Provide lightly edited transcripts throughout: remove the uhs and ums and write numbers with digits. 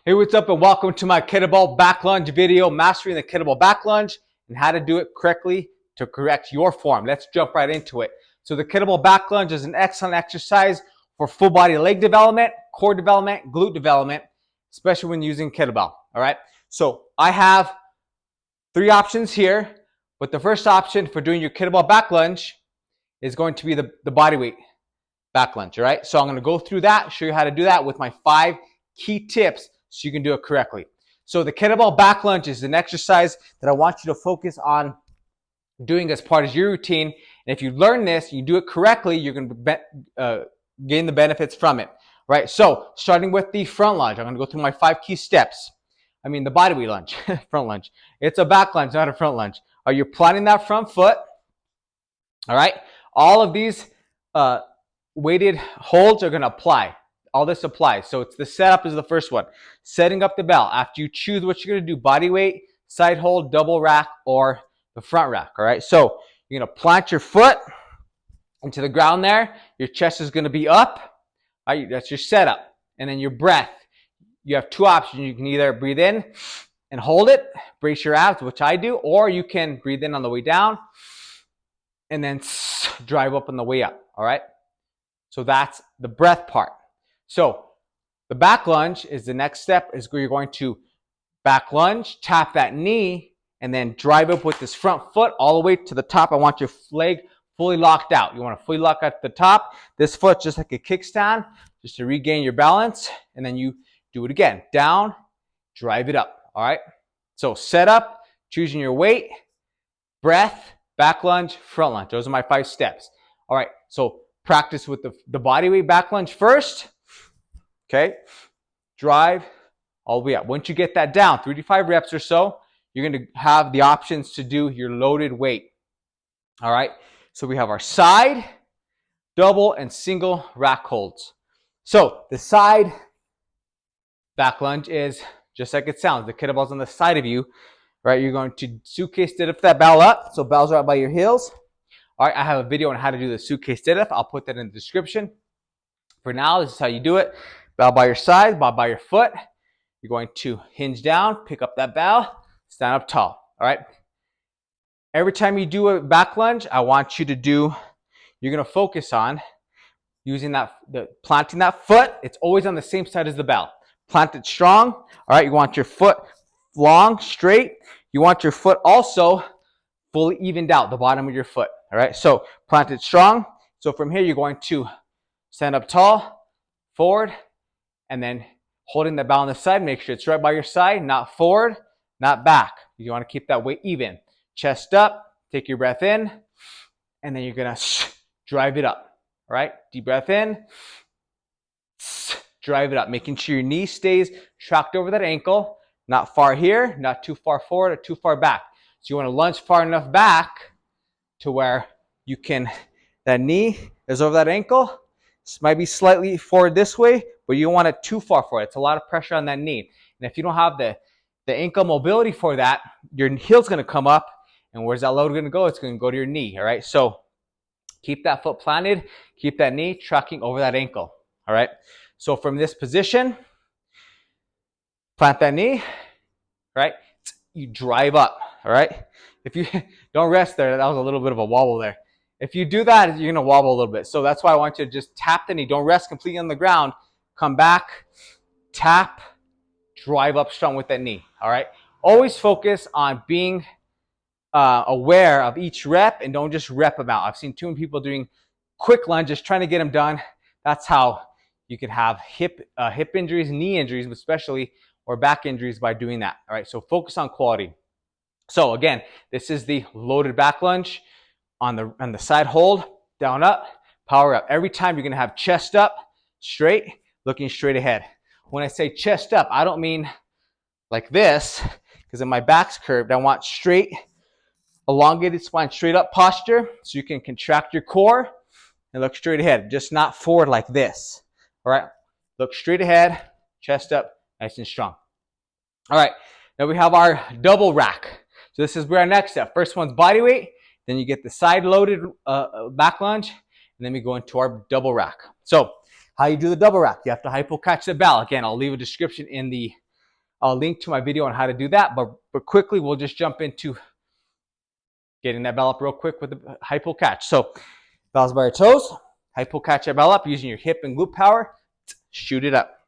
Hey, what's up and welcome to my kettlebell back lunge video, mastering the kettlebell back lunge and how to do it correctly to correct your form. Let's jump right into it. So the kettlebell back lunge is an excellent exercise for full body leg development, core development, glute development, especially when using kettlebell, all right? So I have three options here, but the first option for doing your kettlebell back lunge is going to be the body weight back lunge, all right? So I'm gonna go through that, show you how to do that with my 5 key tips so you can do it correctly. So the kettlebell back lunge is an exercise that I want you to focus on doing as part of your routine. And if you learn this, you do it correctly, you're going to gain the benefits from it, right? So starting with the front lunge, I'm going to go through my 5 key steps. I mean the body weight lunge, front lunge. It's a back lunge, not a front lunge. Are you planting that front foot? All right. All of these weighted holds are going to apply. All this applies. So it's the setup is the first one. Setting up the bell. After you choose what you're going to do, body weight, side hold, double rack, or the front rack. All right. So you're going to plant your foot into the ground there. Your chest is going to be up. All right, that's your setup. And then your breath. You have 2 options. You can either breathe in and hold it, brace your abs, which I do, or you can breathe in on the way down and then drive up on the way up. All right. So that's the breath part. So the back lunge is the next step, is where you're going to back lunge, tap that knee, and then drive up with this front foot all the way to the top. I want your leg fully locked out. You want to fully lock at the top. This foot just like a kickstand, just to regain your balance. And then you do it again. Down, drive it up. All right. So set up, choosing your weight, breath, back lunge, front lunge. Those are my 5 steps. All right. So practice with the body weight back lunge first. Okay, drive all the way up. Once you get that down, 3 to 5 reps or so, you're going to have the options to do your loaded weight. All right, so we have our side, double, and single rack holds. So the side back lunge is just like it sounds. The kettlebell's on the side of you, right? You're going to suitcase deadlift that bell up. So bells are up by your heels. All right, I have a video on how to do the suitcase deadlift. I'll put that in the description. For now, this is how you do it. Bow by your side, bow by your foot. You're going to hinge down, pick up that bow, stand up tall. All right. Every time you do a back lunge, I want you to do, you're going to focus on using planting that foot. It's always on the same side as the bell. Plant it strong. All right. You want your foot long, straight. You want your foot also fully evened out, the bottom of your foot. All right. So plant it strong. So from here, you're going to stand up tall, forward, and then holding the bell on the side. Make sure it's right by your side, not forward, not back. You want to keep that weight even. Chest up, take your breath in, and then you're going to drive it up. All right, deep breath in, drive it up, making sure your knee stays tracked over that ankle, not far here, not too far forward or too far back. So you want to lunge far enough back to where you can, that knee is over that ankle. This might be slightly forward this way, but you don't want it too far forward. It's a lot of pressure on that knee. And if you don't have the ankle mobility for that, your heel's going to come up. And where's that load going to go? It's going to go to your knee. All right. So keep that foot planted. Keep that knee tracking over that ankle. All right. So from this position, plant that knee. Right. You drive up. All right. If you don't rest there, that was a little bit of a wobble there. If you do that, you're going to wobble a little bit. So that's why I want you to just tap the knee. Don't rest completely on the ground. Come back, tap, drive up strong with that knee. All right. Always focus on being aware of each rep and don't just rep them out. I've seen too many people doing quick lunges, trying to get them done. That's how you can have hip injuries, knee injuries, especially, or back injuries by doing that. All right. So focus on quality. So again, this is the loaded back lunge. On the side hold, down up, power up. Every time you're going to have chest up, straight, looking straight ahead. When I say chest up, I don't mean like this, because then my back's curved. I want straight, elongated spine, straight up posture, so you can contract your core and look straight ahead, just not forward like this. All right, look straight ahead, chest up, nice and strong. All right, now we have our double rack. So this is where our next step. First one's body weight. Then you get the side loaded back lunge, and then we go into our double rack. So how you do the double rack? You have to hypo catch the bell. Again, I'll leave a description in the I'll link to my video on how to do that, but quickly we'll just jump into getting that bell up real quick with the hypo catch. So bells by your toes, hypo catch that bell up using your hip and glute power, shoot it up.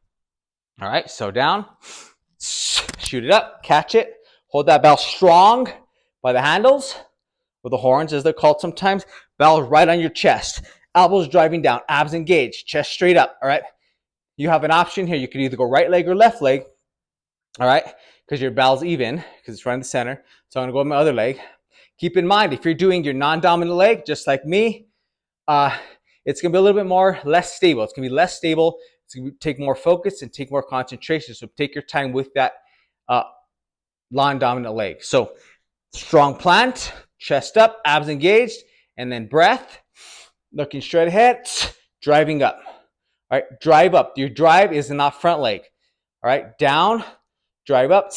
All right, so down, shoot it up, catch it, hold that bell strong by the handles, or the horns as they're called sometimes. Bell right on your chest, elbows driving down, abs engaged, chest straight up. All right, you have an option here. You could either go right leg or left leg. All right, because your bell's even, because it's right in the center. So I'm gonna go with my other leg. Keep in mind, if you're doing your non-dominant leg, just like me, it's gonna be a little bit less stable. It's gonna be less stable. It's gonna take more focus and take more concentration. So take your time with that non-dominant leg. So strong plant, chest up, abs engaged, and then breath, looking straight ahead, driving up. All right, drive up. Your drive is not front leg. All right, down, drive up,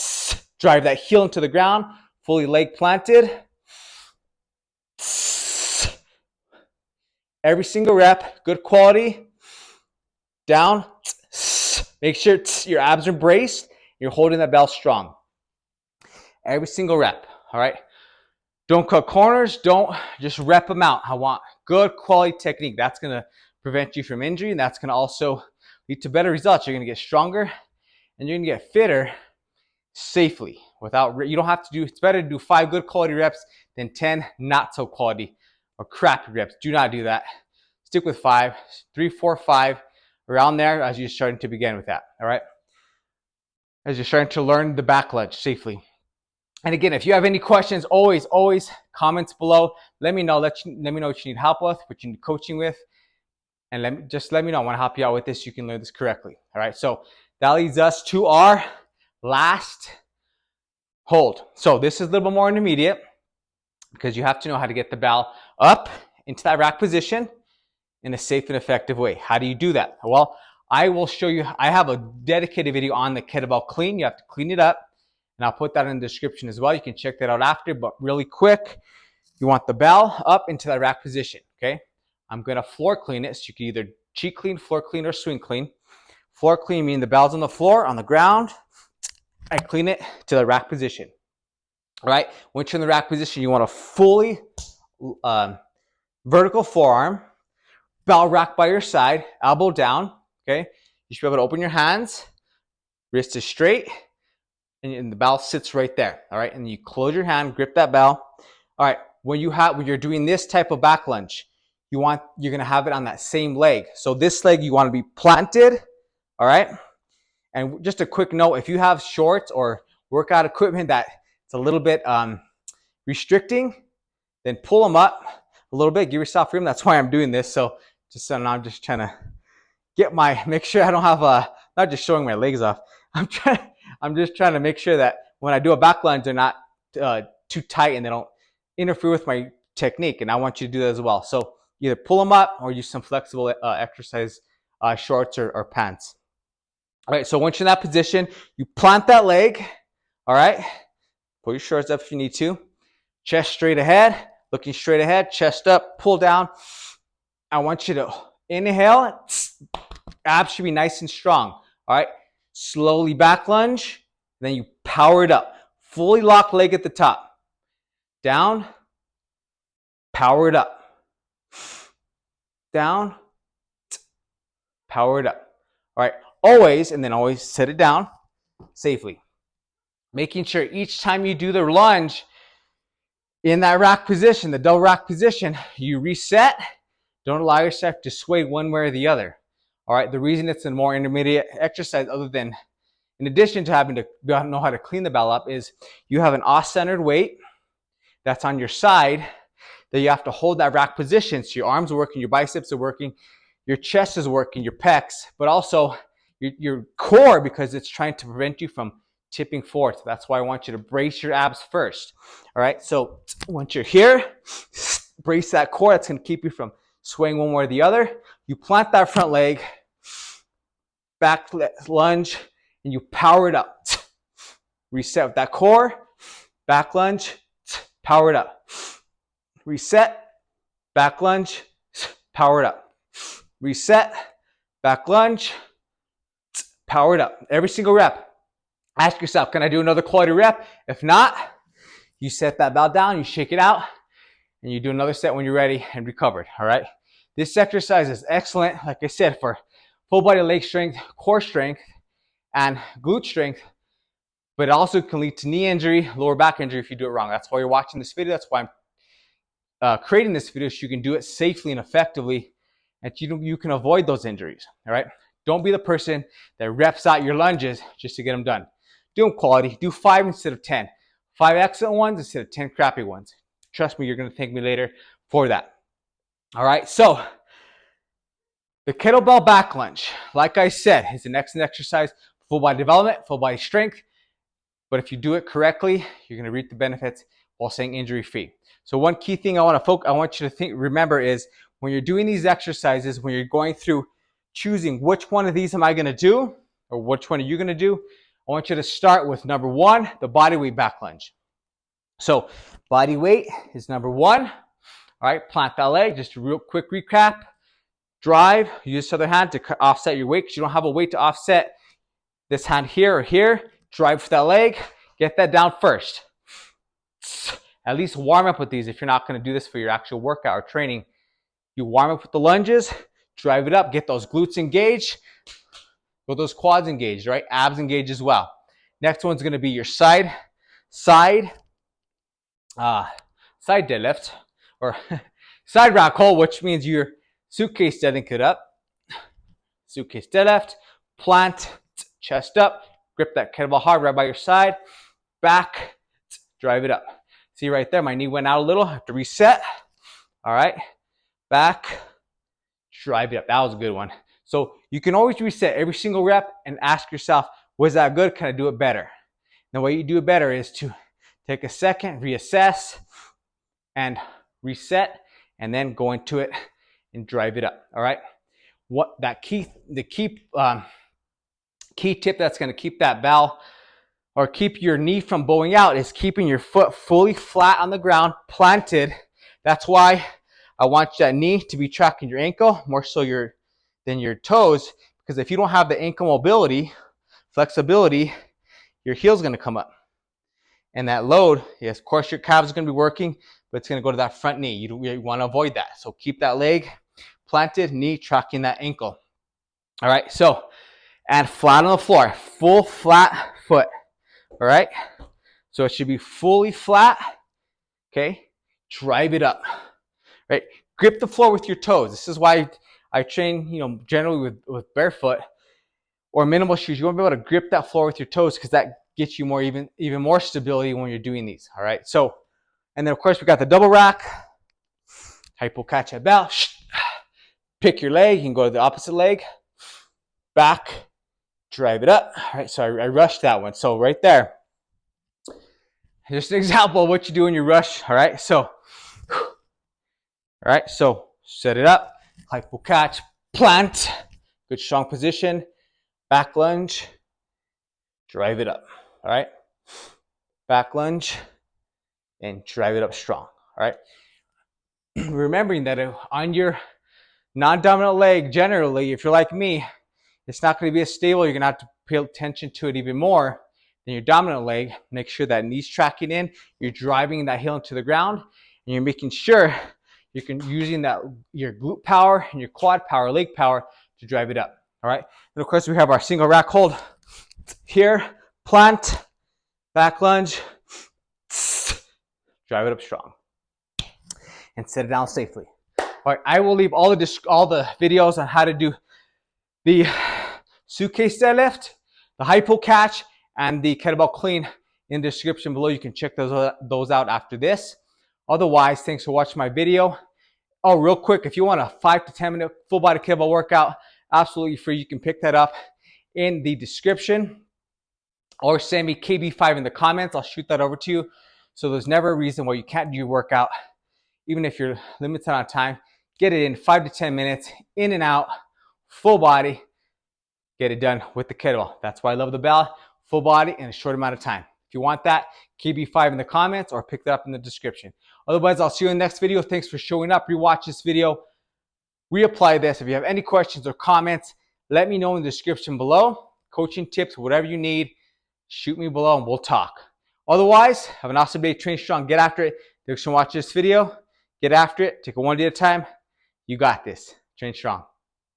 drive that heel into the ground, fully leg planted. Every single rep, good quality. Down, make sure your abs are braced. You're holding that bell strong. Every single rep, all right? Don't cut corners. Don't just rep them out. I want good quality technique. That's going to prevent you from injury, and that's going to also lead to better results. You're going to get stronger, and you're going to get fitter safely. You don't have to do, it's better to do 5 good quality reps than 10 not so quality or crappy reps. Do not do that. Stick with 5, 3, 4, 5, around there as you're starting to begin with that, all right? As you're starting to learn the back lunge safely. And again, if you have any questions, always comments below. Let me know. Let me know what you need help with, what you need coaching with, and let me know. I want to help you out with this. You can learn this correctly. All right. So that leads us to our last hold. So this is a little bit more intermediate because you have to know how to get the bell up into that rack position in a safe and effective way. How do you do that? Well, I will show you. I have a dedicated video on the kettlebell clean. You have to clean it up. And I'll put that in the description as well. You can check that out after, but really quick, you want the bell up into that rack position, okay? I'm gonna floor clean it, so you can either cheek clean, floor clean, or swing clean. Floor clean meaning the bell's on the floor, on the ground. I clean it to the rack position, all right? Once you're in the rack position, you want a fully vertical forearm, bell rack by your side, elbow down, okay? You should be able to open your hands, wrist is straight, and the bell sits right there, all right? And you close your hand, grip that bell. All right, when you're doing this type of back lunge, you're gonna have it on that same leg. So this leg, you wanna be planted, all right? And just a quick note, if you have shorts or workout equipment that it's a little bit restricting, then pull them up a little bit, give yourself room. That's why I'm doing this. So I'm just trying to make sure I don't have not just showing my legs off. I'm just trying to make sure that when I do a back lunge, they're not too tight and they don't interfere with my technique. And I want you to do that as well. So either pull them up or use some flexible exercise shorts or pants. All right, so once you're in that position, you plant that leg, all right? Pull your shorts up if you need to. Chest straight ahead, looking straight ahead, chest up, pull down. I want you to inhale. Abs should be nice and strong, all right? Slowly back lunge, then you power it up. Fully lock leg at the top. Down, power it up. Down, power it up. All right, always set it down safely. Making sure each time you do the lunge in that rack position, the double rack position, you reset. Don't allow yourself to sway one way or the other. All right, the reason it's a more intermediate exercise, in addition to having to know how to clean the bell up, is you have an off-centered weight that's on your side that you have to hold that rack position. So your arms are working, your biceps are working, your chest is working, your pecs, but also your core, because it's trying to prevent you from tipping forward. So that's why I want you to brace your abs first. All right, so once you're here, brace that core. That's going to keep you from swaying one way or the other. You plant that front leg, back lunge, and you power it up. Reset with that core, back lunge, power it up. Reset, back lunge, power it up. Reset, back lunge, power it up. Every single rep. Ask yourself, can I do another quality rep? If not, you set that bell down, you shake it out, and you do another set when you're ready and recovered, all right? This exercise is excellent, like I said, for full body leg strength, core strength, and glute strength, but it also can lead to knee injury, lower back injury if you do it wrong. That's why you're watching this video. That's why I'm creating this video, so you can do it safely and effectively, and you can avoid those injuries, all right? Don't be the person that reps out your lunges just to get them done. Do them quality. Do 5 instead of 10. 5 excellent ones instead of 10 crappy ones. Trust me, you're going to thank me later for that. All right, so the kettlebell back lunge, like I said, is an excellent exercise, full body development, full body strength. But if you do it correctly, you're going to reap the benefits while staying injury free. So one key thing I want you to remember is when you're doing these exercises, when you're going through choosing which one of these am I going to do, or which one are you going to do, I want you to start with number 1, the body weight back lunge. So body weight is number 1. All right, plant that leg. Just a real quick recap. Drive, use this other hand to offset your weight because you don't have a weight to offset this hand here or here. Drive for that leg. Get that down first. At least warm up with these if you're not going to do this for your actual workout or training. You warm up with the lunges, drive it up, get those glutes engaged, get those quads engaged, right? Abs engaged as well. Next one's going to be your side deadlift, or side rock hold, which means you're suitcase deadlifting it up. Suitcase deadlift, plant, chest up, grip that kettlebell hard right by your side, back, drive it up. See right there, my knee went out a little, I have to reset. All right, back, drive it up. That was a good one. So you can always reset every single rep and ask yourself, was that good? Can I do it better? And the way you do it better is to take a second, reassess, and reset, and then go into it and drive it up. All right. The key tip that's going to keep that bell or keep your knee from bowing out is keeping your foot fully flat on the ground, planted. That's why I want that knee to be tracking your ankle more so than your toes, because if you don't have the ankle mobility, flexibility, your heel's going to come up. And that load, yes, of course your calf is going to be working, but it's going to go to that front knee. You want to avoid that. So keep that leg planted, knee tracking that ankle. All right, so, and flat on the floor, full flat foot. All right, so it should be fully flat. Okay, drive it up. Right, grip the floor with your toes. This is why I train, generally with barefoot or minimal shoes. You want to be able to grip that floor with your toes because that gets you even more stability when you're doing these. All right, so, and then of course we got the double rack, Apodaca bell. Pick your leg. You can go to the opposite leg, back, drive it up. All right, so I rushed that one. So right there, just an example of what you do when you rush. All right, so set it up, hypo catch, plant, good strong position, back lunge, drive it up. All right, back lunge, and drive it up strong. All right, remembering that on your non-dominant leg, generally, if you're like me, it's not going to be as stable. You're going to have to pay attention to it even more than your dominant leg. Make sure that knee's tracking in, you're driving that heel into the ground, and you're making sure you're using your glute power and your quad power, leg power to drive it up. All right. And of course, we have our single rack hold here, plant, back lunge, drive it up strong, and set it down safely. All right, I will leave all the videos on how to do the suitcase deadlift, the hypo catch, and the kettlebell clean in the description below. You can check those out after this. Otherwise, thanks for watching my video. Oh, real quick, if you want a 5 to 10 minute full body kettlebell workout, absolutely free. You can pick that up in the description or send me KB5 in the comments. I'll shoot that over to you. So there's never a reason why you can't do your workout, even if you're limited on time. Get it in 5 to 10 minutes, in and out, full body. Get it done with the kettlebell. That's why I love the bell, full body in a short amount of time. If you want that, KB5 in the comments or pick that up in the description. Otherwise, I'll see you in the next video. Thanks for showing up. Rewatch this video. Reapply this. If you have any questions or comments, let me know in the description below. Coaching tips, whatever you need, shoot me below and we'll talk. Otherwise, have an awesome day. Train strong. Get after it. Thanks for watching this video. Get after it. Take it one day at a time. You got this. Train strong.